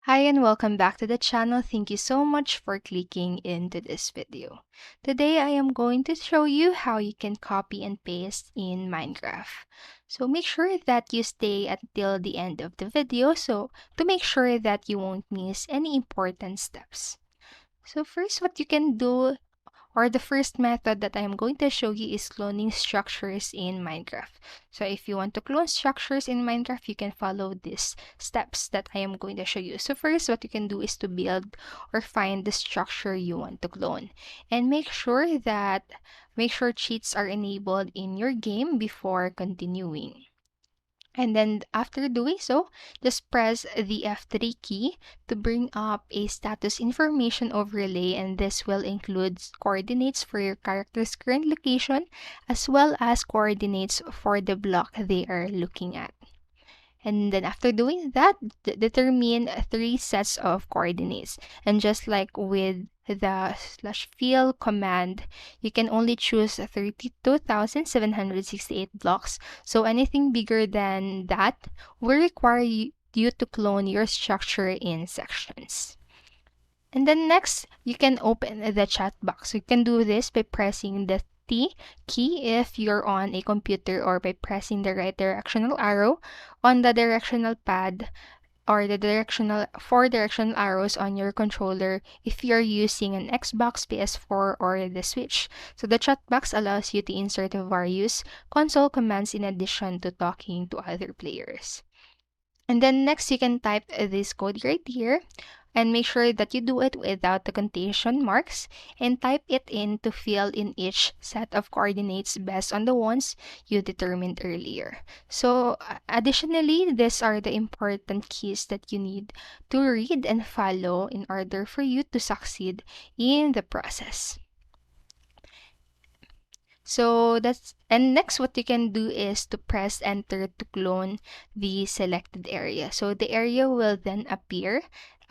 Hi and welcome back to the channel. Thank you so much for clicking into this video. Today I am going to show you how you can copy and paste in Minecraft. So make sure that you stay until the end of the video to make sure that you won't miss any important steps. So first, what you can do, or the first method that I am going to show you, is cloning structures in Minecraft. So if you want to clone structures in Minecraft, you can follow these steps that I am going to show you. So first, what you can do is to build or find the structure you want to clone. And make sure cheats are enabled in your game before continuing. And then after doing so, just press the F3 key to bring up a status information overlay, and this will include coordinates for your character's current location as well as coordinates for the block they are looking at. And then after doing that, determine 3 sets of coordinates. And just like with the /fill command, you can only choose 32,768 blocks. So anything bigger than that will require you to clone your structure in sections. And then next, you can open the chat box. You can do this by pressing the T key if you're on a computer, or by pressing the right directional arrow on the directional pad, or the four directional arrows on your controller if you're using an Xbox, PS4, or the Switch. So the chat box allows you to insert various console commands in addition to talking to other players. And then next, you can type this code right here, and make sure that you do it without the quotation marks, and type it in to fill in each set of coordinates based on the ones you determined earlier. So additionally, these are the important keys that you need to read and follow in order for you to succeed in the process. So and next, what you can do is to press enter to clone the selected area. So the area will then appear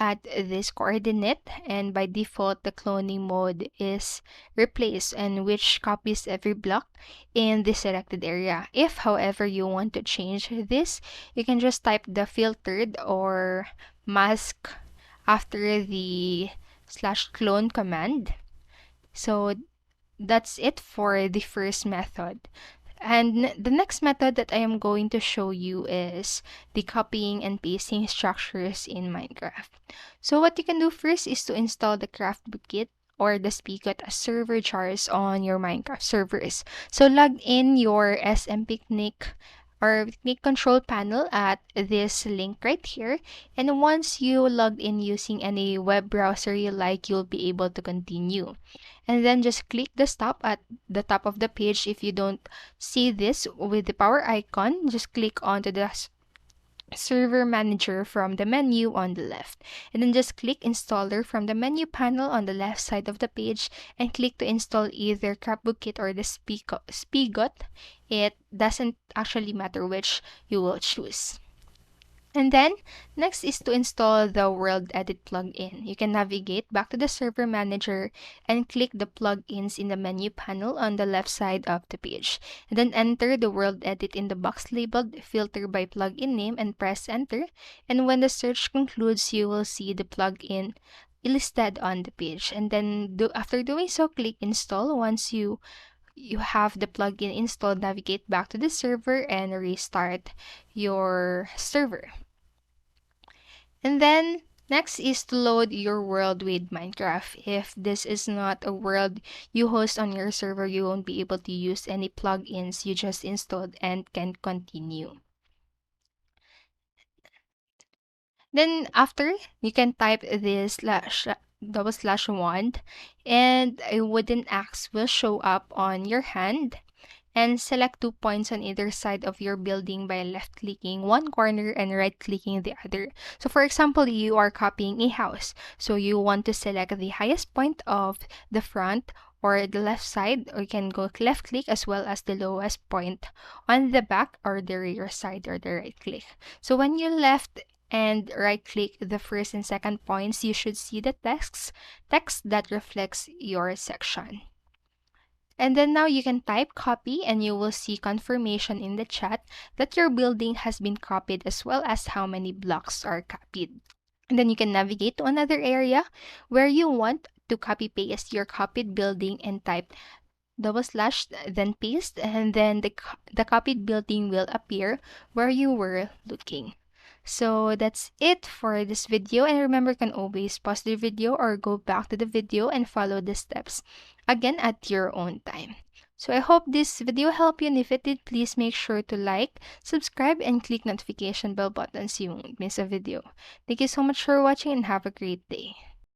at this coordinate, and by default the cloning mode is replace, and which copies every block in the selected area. If however you want to change this, you can just type the filtered or mask after the /clone command. So that's it for the first method. And the next method that I am going to show you is the copying and pasting structures in Minecraft. So what you can do first is to install the craft kit or the spigot as server jars on your Minecraft servers. So log in your SM Picnic or Picnic control panel at this link right here. And once you logged in using any web browser you like, you'll be able to continue. And then just click the stop at the top of the page. If you don't see this with the power icon, just click onto the server manager from the menu on the left, and then just click installer from the menu panel on the left side of the page, and click to install either Craftsbook or the Spigot. It doesn't actually matter which you will choose. And then next is to install the World Edit plugin. You can navigate back to the server manager and click the plugins in the menu panel on the left side of the page. And then enter the World Edit in the box labeled filter by plugin name and press enter. And when the search concludes, you will see the plugin listed on the page. And then after doing so, click install. Once you have the plugin installed, navigate back to the server and restart your server. And then next is to load your world with Minecraft. If this is not a world you host on your server, you won't be able to use any plugins you just installed and can continue. Then after, you can type this /wand, and a wooden axe will show up on your hand. And select 2 points on either side of your building by left-clicking one corner and right-clicking the other. So for example, you are copying a house. So you want to select the highest point of the front or the left side, or you can go left-click as well as the lowest point on the back or the rear side or the right-click. So when you left and right-click the first and second points, you should see the text that reflects your section. And then now you can type copy, and you will see confirmation in the chat that your building has been copied as well as how many blocks are copied. And then you can navigate to another area where you want to copy paste your copied building and type double slash, then paste, and then the copied building will appear where you were looking. So that's it for this video, and remember, you can always pause the video or go back to the video and follow the steps again at your own time. So I hope this video helped you, and if it did, please make sure to like, subscribe, and click notification bell button so you won't miss a video. Thank you so much for watching and have a great day.